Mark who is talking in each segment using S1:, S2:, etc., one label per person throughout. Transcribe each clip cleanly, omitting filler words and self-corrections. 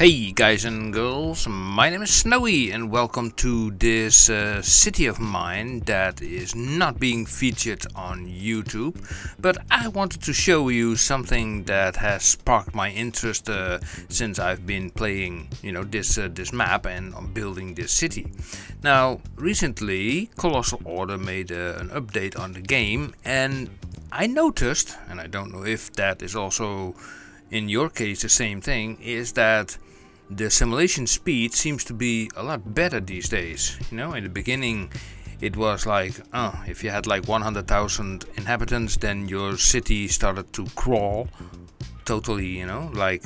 S1: Hey guys and girls, my name is Snowy and welcome to this city of mine that is not being featured on YouTube, but I wanted to show you something that has sparked my interest since I've been playing, this map and building this city. Now, recently Colossal Order made an update on the game, and I noticed, and I don't know if that is also in your case the same thing, is that the simulation speed seems to be a lot better these days. In the beginning it was like, if you had like 100,000 inhabitants, then your city started to crawl totally, like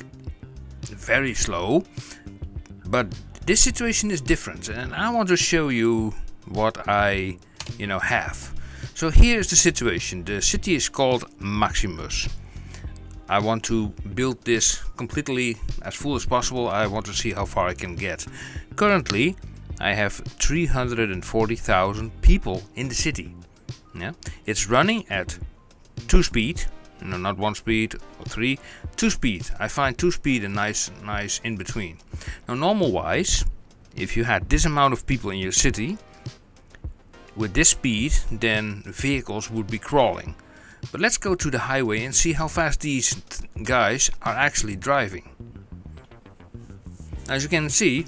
S1: very slow. But this situation is different, and I want to show you what I, have. So here is the situation. The city is called Maximus. I want to build this completely as full as possible. I want to see how far I can get. Currently, I have 340,000 people in the city. Yeah, it's running at 2 speed. No, not 1 speed or 3. 2 speed. I find 2 speed a nice in between. Now, normal wise, if you had this amount of people in your city with this speed, then vehicles would be crawling. But let's go to the highway and see how fast these guys are actually driving. As you can see,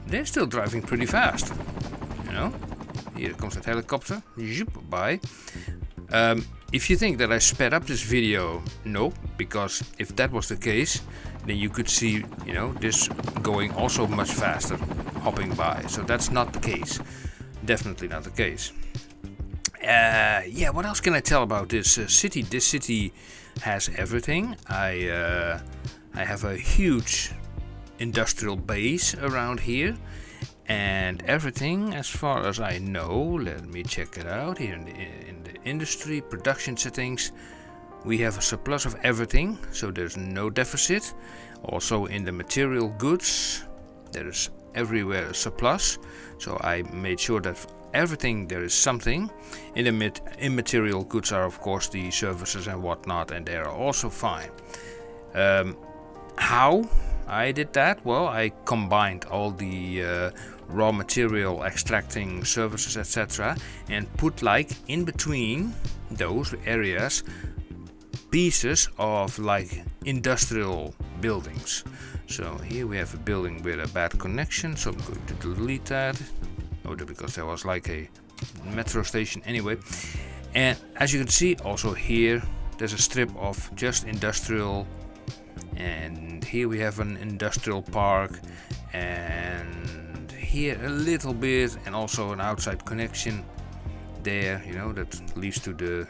S1: they're still driving pretty fast. Here comes that helicopter. Zoop by. If you think that I sped up this video, no, because if that was the case, then you could see, this going also much faster, hopping by. So that's not the case. Definitely not the case. What else can I tell about this city? This city has everything. I have a huge industrial base around here, and everything, as far as I know, let me check it out here in the industry production settings. We have a surplus of everything, so there's no deficit. Also in the material goods, there is everywhere a surplus. So I made sure that everything there is something. In the immaterial goods are of course the services and whatnot, and they are also fine. How I did that? Well, I combined all the raw material extracting services, etc., and put like in between those areas pieces of like industrial buildings. So here we have a building with a bad connection, so I'm going to delete that. Because there was like a metro station anyway. And as you can see, also here there's a strip of just industrial, and here we have an industrial park, and here a little bit, and also an outside connection there, that leads to the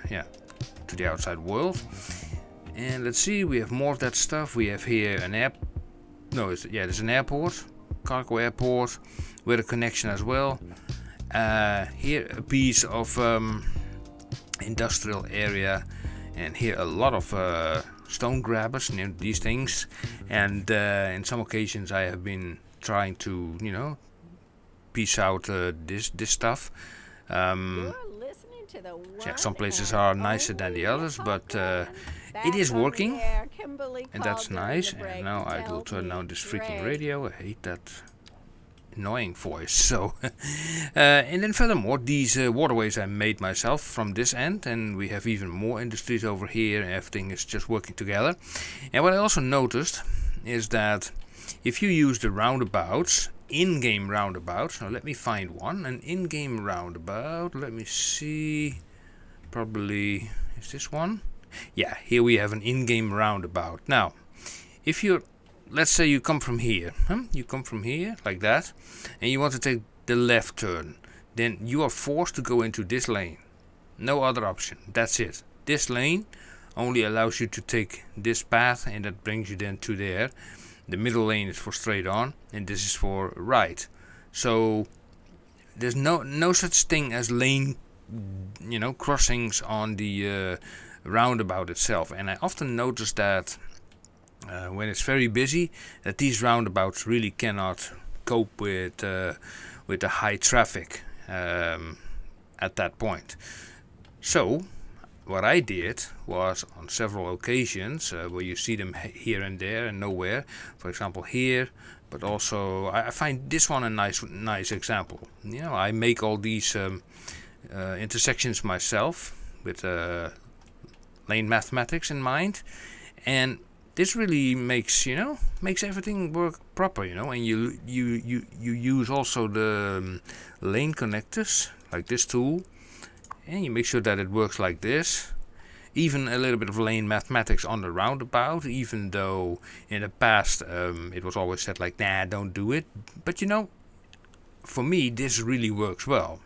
S1: outside world. And let's see, we have more of that stuff. We have here an there's an airport, cargo airport, with a connection as well. Here a piece of industrial area, and here a lot of stone grabbers, these things. And in some occasions I have been trying to, piece out this stuff. Some places are nicer than the others, but it is working, and that's nice. And now I will turn down this freaking radio. I hate that annoying voice. So and then furthermore, these waterways I made myself from this end, and we have even more industries over here. Everything is just working together. And what I also noticed is that if you use the roundabouts, in-game roundabouts, now let me find one, an in-game roundabout, let me see, probably is this one. Yeah, here we have an in-game roundabout. Now if you're, let's say you come from here, like that, and you want to take the left turn, then you are forced to go into this lane. No other option. That's it. This lane only allows you to take this path, and that brings you then to there. The middle lane is for straight on, and this is for right. So there's no such thing as lane, crossings on the roundabout itself. And I often notice that when it's very busy, that these roundabouts really cannot cope with the high traffic at that point. So what I did was on several occasions where you see them here and there and nowhere. For example, here, but also I find this one a nice example. You know, I make all these intersections myself with lane mathematics in mind, and this really makes everything work proper. You know, and you use also the lane connectors like this tool. And you make sure that it works like this. Even a little bit of lane mathematics on the roundabout, even though in the past it was always said like, nah, don't do it. But you know, for me, this really works well.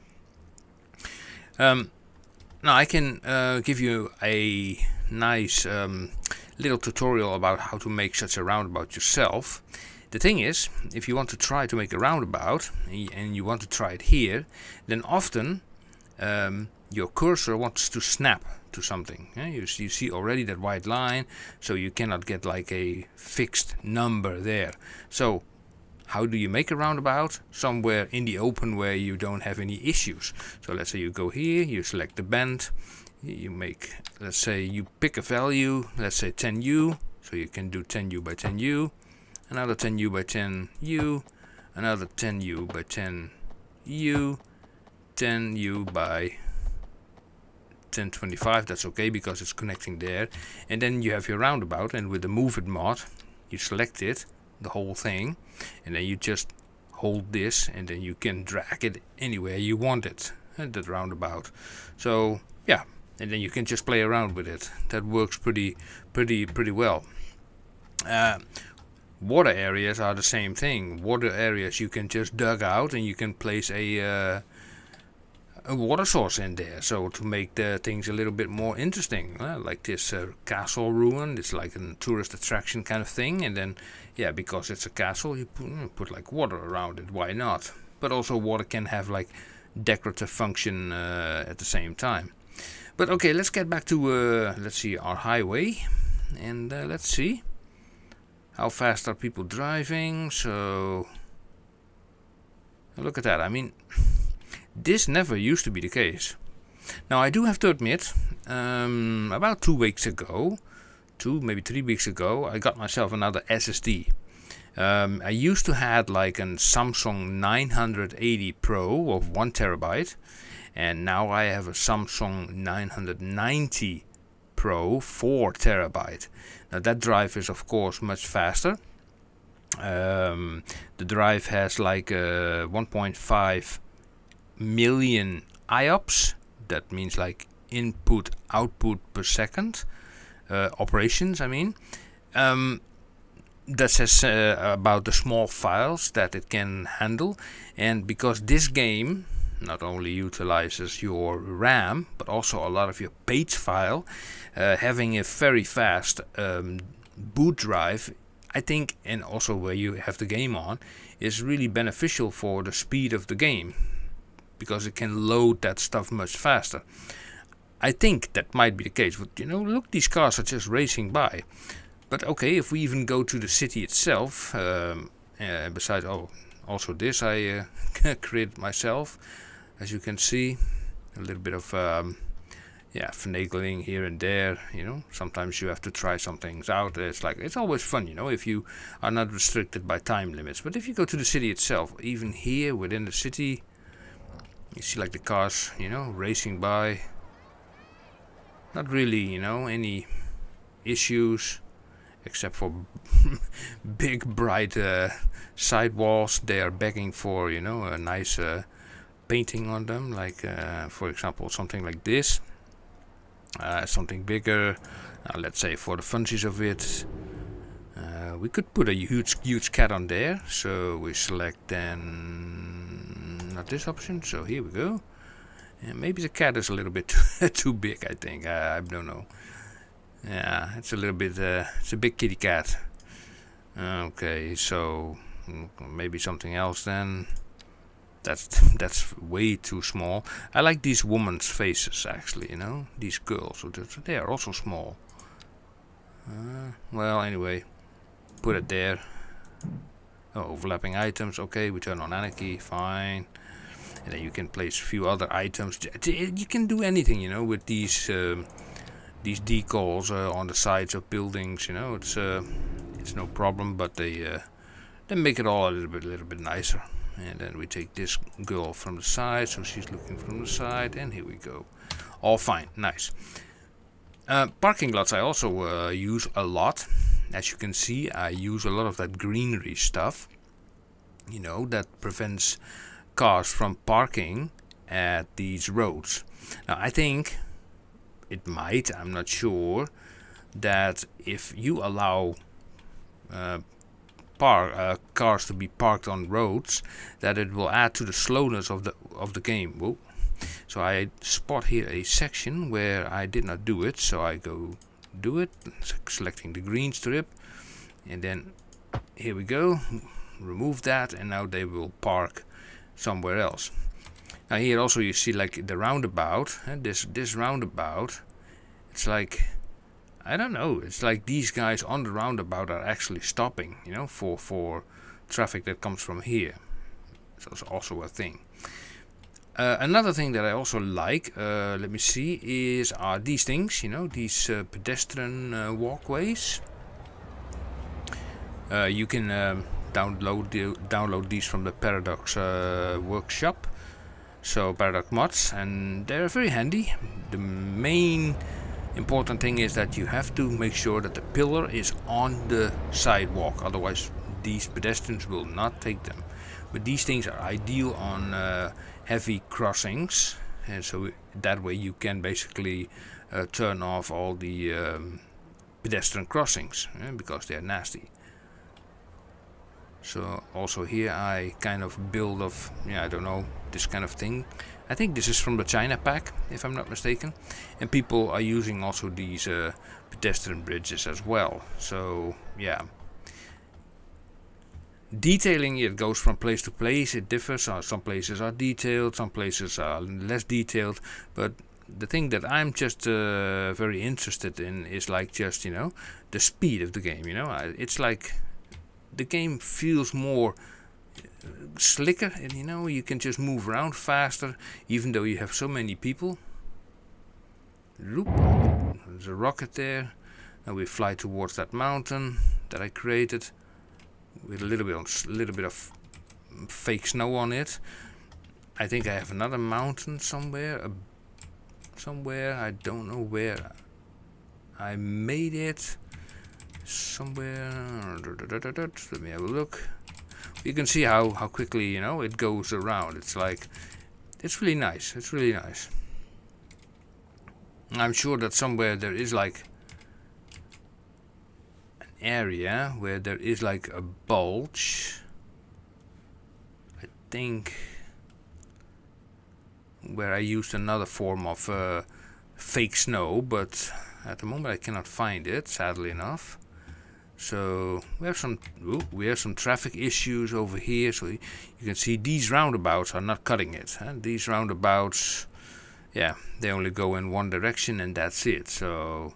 S1: Now I can give you a nice little tutorial about how to make such a roundabout yourself. The thing is, if you want to try to make a roundabout and you want to try it here, then often your cursor wants to snap to something. You see already that white line, so you cannot get like a fixed number there. So how do you make a roundabout? Somewhere in the open where you don't have any issues. So let's say you go here, you select the bend, you make, let's say you pick a value, let's say 10u, so you can do 10u by 10u, another 10u by 10u, another 10u by 10u, 10u by 1025. That's okay because it's connecting there. And then you have your roundabout, and with the move it mod you select it, the whole thing, and then you just hold this and then you can drag it anywhere you want it, that roundabout. So yeah, and then you can just play around with it. That works pretty well. Water areas are the same thing. Water areas you can just dug out and you can place a water source in there, so to make the things a little bit more interesting, like this castle ruin. It's like a tourist attraction kind of thing, and then yeah, because it's a castle, you put like water around it. Why not? But also water can have like decorative function at the same time. But okay, let's get back to let's see, our highway, and let's see how fast are people driving. So look at that. I mean, this never used to be the case. Now I do have to admit, about 2 weeks ago, maybe 3 weeks ago, I got myself another SSD. I used to had like a Samsung 980 Pro of 1 terabyte, and now I have a Samsung 990 Pro 4 terabyte. Now that drive is of course much faster. The drive has like 1.5 million IOPS. That means like input output per second operations, I mean. That says about the small files that it can handle, and because this game not only utilizes your RAM but also a lot of your page file, having a very fast boot drive, I think, and also where you have the game on, is really beneficial for the speed of the game, because it can load that stuff much faster. I think that might be the case, but you know, look, these cars are just racing by. But okay, if we even go to the city itself, besides, also this I created myself, as you can see, a little bit of finagling here and there. You know, sometimes you have to try some things out. It's always fun, you know, if you are not restricted by time limits. But if you go to the city itself, even here within the city, you see like the cars, you know, racing by. Not really, you know, any issues, except for big bright sidewalls. They are begging for, you know, a nice painting on them, like for example something like this, something bigger. Let's say for the funsies of it, we could put a huge cat on there. So we select then not this option, so here we go. And maybe the cat is a little bit too big, I think. I don't know. Yeah, it's a little bit, it's a big kitty cat. Okay, so maybe something else then. That's way too small. I like these women's faces, actually, you know, these girls. They are also small. Well, anyway, put it there. Overlapping items. Okay, we turn on anarchy. Fine. And then you can place a few other items. You can do anything, you know, with these these decals on the sides of buildings. You know, it's no problem, but they make it all a little bit nicer. And then we take this girl from the side, so she's looking from the side, and here we go. All fine, nice. Parking lots I also use a lot. As you can see, I use a lot of that greenery stuff, you know, that prevents cars from parking at these roads. Now I think it might, I'm not sure, that if you allow cars to be parked on roads, that it will add to the slowness of the game. Whoa. So I spot here a section where I did not do it, so I go do it, selecting the green strip, and then here we go, remove that, and now they will park somewhere else. Now here also you see like the roundabout, and this roundabout, it's like, I don't know, it's like these guys on the roundabout are actually stopping, you know, for traffic that comes from here. So it's also a thing. Another thing that I also like, let me see, are these things, you know, these pedestrian walkways. You can download these from the Paradox workshop, so Paradox mods, and they're very handy. The main important thing is that you have to make sure that the pillar is on the sidewalk, otherwise these pedestrians will not take them. But these things are ideal on heavy crossings, and so that way you can basically turn off all the pedestrian crossings, because they're nasty. So also here I kind of build of, yeah, I don't know, this kind of thing. I think this is from the China pack, if I'm not mistaken. And people are using also these pedestrian bridges as well. So yeah. Detailing, it goes from place to place, it differs. Some places are detailed, some places are less detailed. But the thing that I'm just very interested in is like just, you know, the speed of the game, you know. It's like the game feels more slicker, and you know, you can just move around faster even though you have so many people. Loop. There's a rocket there. Now we fly towards that mountain that I created with a little bit of fake snow on it. I think I have another mountain somewhere. I don't know where I made it. Somewhere. Let me have a look. You can see how quickly, you know, it goes around. It's like, it's really nice. It's really nice. I'm sure that somewhere there is like an area where there is like a bulge. I think where I used another form of fake snow, but at the moment I cannot find it, sadly enough. So we have some traffic issues over here. So you can see these roundabouts are not cutting it. These roundabouts, yeah, they only go in one direction and that's it. So,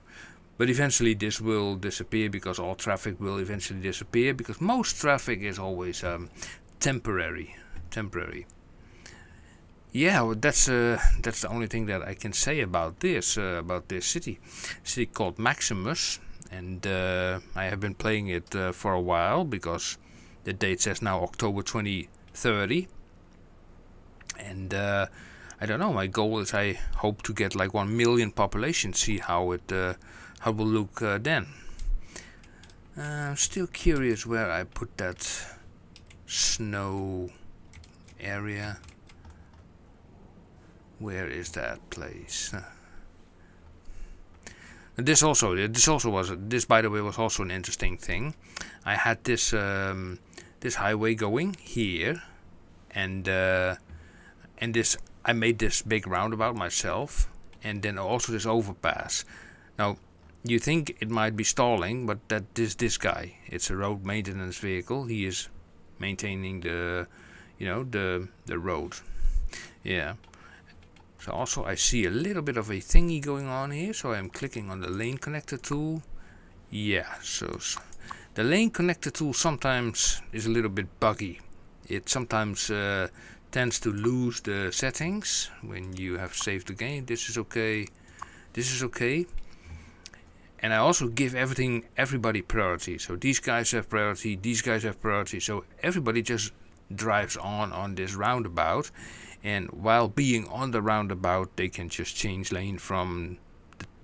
S1: but eventually this will disappear, because all traffic will eventually disappear, because most traffic is always temporary. Yeah, well, that's the only thing that I can say about this city called Maximus. And I have been playing it for a while, because the date says now October 2030. And I don't know, my goal is I hope to get like 1 million population, see how it will look then. I'm still curious where I put that snow area. Where is that place? This by the way was also an interesting thing. I had this this highway going here, and this, I made this big roundabout myself, and then also this overpass. Now you think it might be stalling, but that is this guy. It's a road maintenance vehicle. He is maintaining the, you know, the road. Yeah. So also I see a little bit of a thingy going on here, so I'm clicking on the lane connector tool. Yeah, so the lane connector tool sometimes is a little bit buggy. It sometimes tends to lose the settings when you have saved the game. This is okay. and I also give everybody priority. So these guys have priority, these guys have priority. So everybody just drives on this roundabout, and while being on the roundabout, they can just change lane from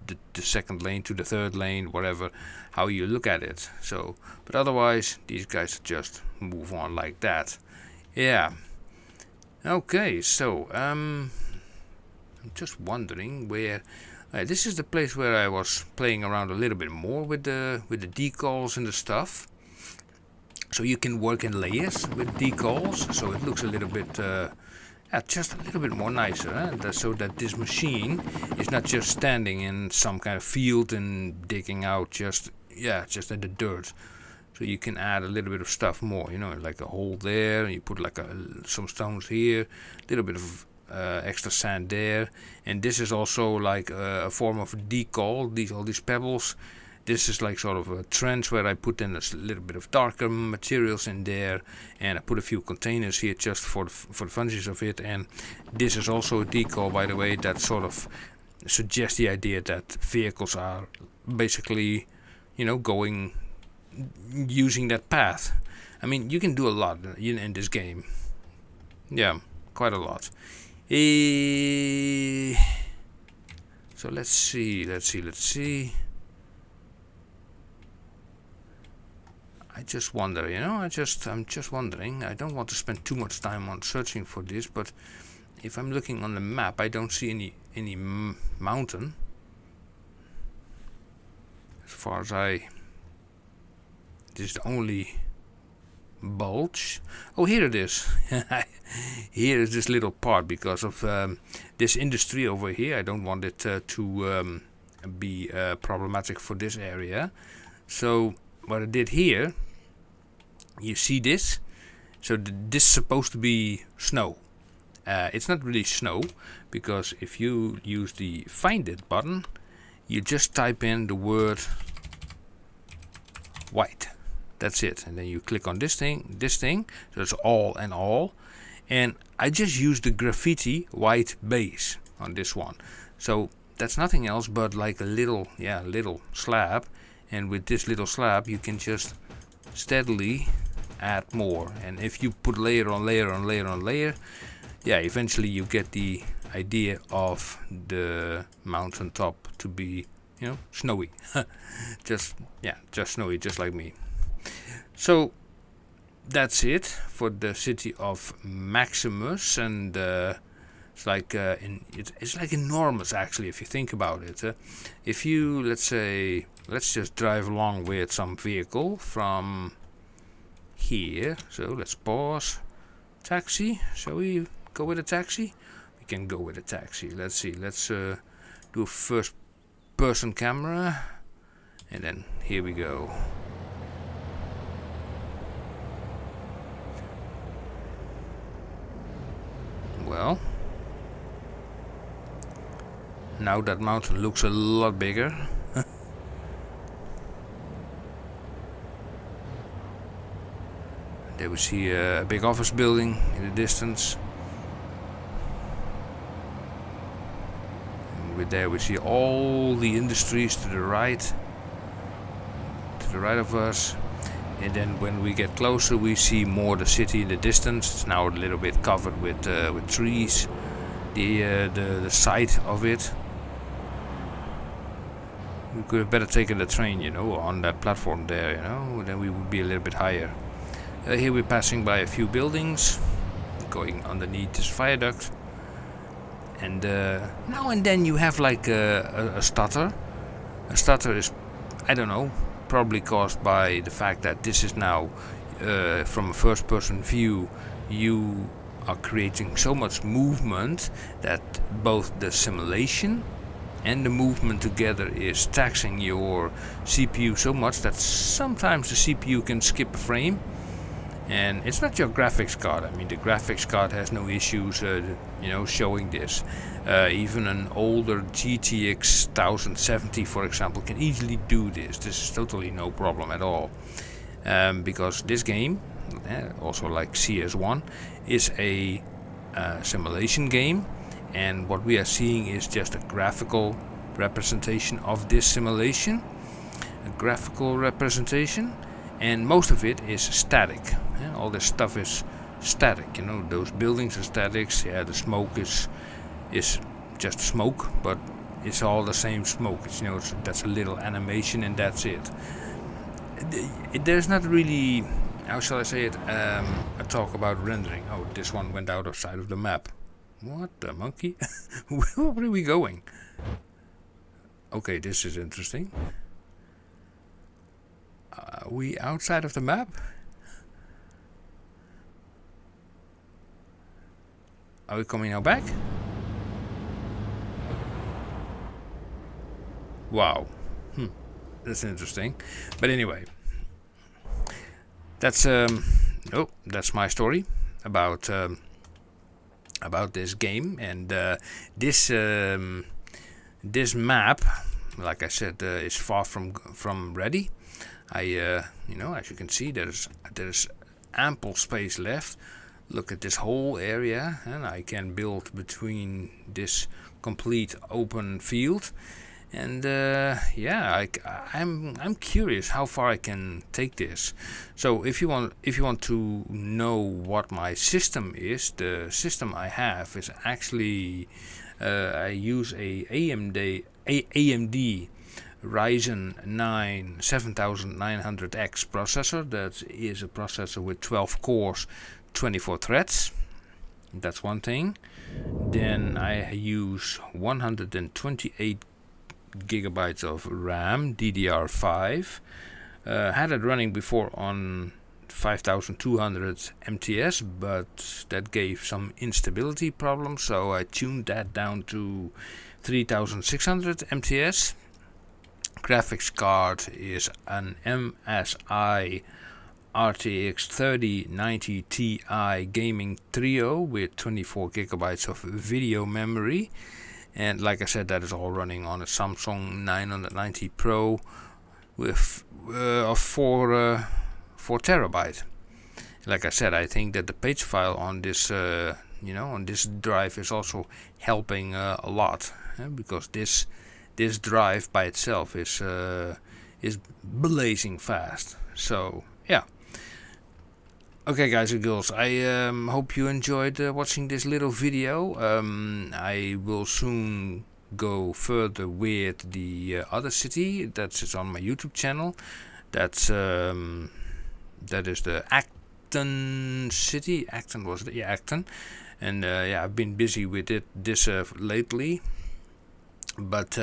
S1: the second lane to the third lane, whatever, how you look at it. So, but otherwise, these guys just move on like that. Yeah. Okay, so I'm just wondering where. This is the place where I was playing around a little bit more with the decals and the stuff. So you can work in layers with decals, so it looks a little bit, just a little bit more nicer. So that this machine is not just standing in some kind of field and digging out just at the dirt. So you can add a little bit of stuff more, like a hole there. You put like some stones here, a little bit of extra sand there, and this is also like a form of decal. All these pebbles. This is like sort of a trench where I put in a little bit of darker materials in there, and I put a few containers here just for the funsies of it. And this is also a decal, by the way, that sort of suggests the idea that vehicles are basically, going using that path. I mean, you can do a lot in this game. Yeah, quite a lot. So let's see. I just wonder, I'm just wondering. I don't want to spend too much time on searching for this, but if I'm looking on the map, I don't see any mountain. As far as this is the only bulge. Oh, here it is. Here is this little part because of this industry over here. I don't want it to be problematic for this area. So what I did here, you see this? So this is supposed to be snow. It's not really snow, because if you use the find it button, you just type in the word white. That's it, and then you click on this thing, so it's all and all. And I just used the graffiti white base on this one. So that's nothing else but like a little slab, and with this little slab you can just steadily add more. And if you put layer on layer on layer on layer, eventually you get the idea of the mountain top to be, snowy. just snowy, just like me. So that's it for the city of Maximus, and it's like it's like enormous actually if you think about it. If you let's just drive along with some vehicle from here. So let's pause. Taxi. Shall we go with a taxi? We can go with a taxi. Let's see. Let's do a first person camera, and then here we go. Well, now that mountain looks a lot bigger. There we see a big office building in the distance. And with there we see all the industries to the right of us. And then when we get closer, we see more the city in the distance. It's now a little bit covered with trees. The side of it. We could have better taken the train, on that platform there, then we would be a little bit higher. Here we're passing by a few buildings, going underneath this viaduct, and now and then you have like a stutter. A stutter is, I don't know, probably caused by the fact that this is now from a first-person view. You are creating so much movement that both the simulation and the movement together is taxing your CPU so much that sometimes the CPU can skip a frame. And it's not your graphics card. I mean, the graphics card has no issues, showing this. Even an older GTX 1070, for example, can easily do this. This is totally no problem at all. Because this game, also like CS1, is a simulation game. And what we are seeing is just a graphical representation of this simulation. a graphical representation, and most of it is static. Yeah, all this stuff is static. You know, those buildings are statics. Yeah, the smoke is just smoke, but it's all the same smoke. It's, you know, that's a little animation and that's it. There's not really, how shall I say it, a talk about rendering. Oh, this one went out of sight of the map. What the monkey? Where are we going? Okay, this is interesting. Are we outside of the map? Are we coming now back? Wow. That's interesting. But anyway, that's that's my story about this game, and this map, like I said, is far from ready. You know, as you can see, there's ample space left. Look at this whole area, and I can build between this complete open field. And yeah, I'm curious how far I can take this. So if you want to know what my system is, the system I have is actually I use a AMD Ryzen 9 7900X processor. That is a processor with 12 cores, 24 threads. That's one thing. Then I use 128 gigabytes of RAM, DDR5. Had it running before on 5200 MTS, but that gave some instability problems, so I tuned that down to 3600 MTS. Graphics card is an MSI RTX 3090 Ti Gaming Trio with 24 gigabytes of video memory. And like I said, that is all running on a Samsung 990 Pro with 4 terabyte. Like I said, I think that the page file on this, on this drive is also helping a lot, because this drive by itself is blazing fast. So yeah. Okay, guys and girls, I hope you enjoyed watching this little video. I will soon go further with the other city that is on my YouTube channel. That is the Acton city. Acton was it? Yeah, Acton. And yeah, I've been busy with this lately. But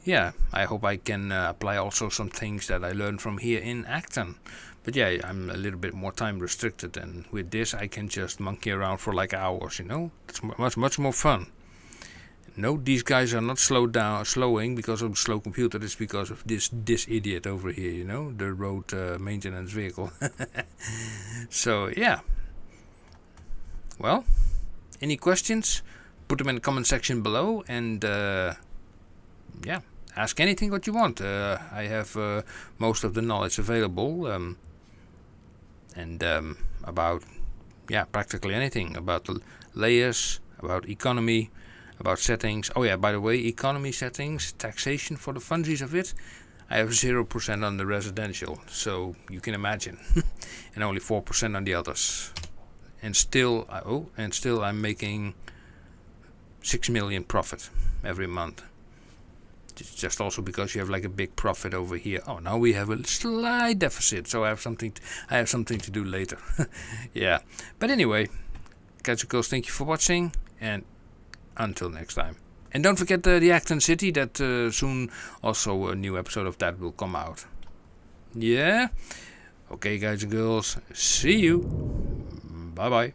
S1: yeah, I hope I can apply also some things that I learned from here in Acton. But yeah, I'm a little bit more time restricted, and with this I can just monkey around for like hours, you know. It's much more fun. No, these guys are not slowing because of slow computer. It's because of this idiot over here, you know, the road maintenance vehicle. So yeah. Well, any questions? Put them in the comment section below, and yeah, ask anything what you want. I have most of the knowledge available. And about, yeah, practically anything about the layers, about economy, about settings. Oh yeah, by the way, economy settings, taxation for the funsies of it, I have 0% on the residential, so you can imagine, and only 4% on the others. And still, I'm making 6 million profit every month. It's just also because you have like a big profit over here. Oh, now we have a slight deficit, so I have something to do later. Yeah, but anyway, guys and girls, thank you for watching, and until next time. And don't forget the Acton City. That soon also a new episode of that will come out. Yeah. Okay, guys and girls. See you. Bye bye.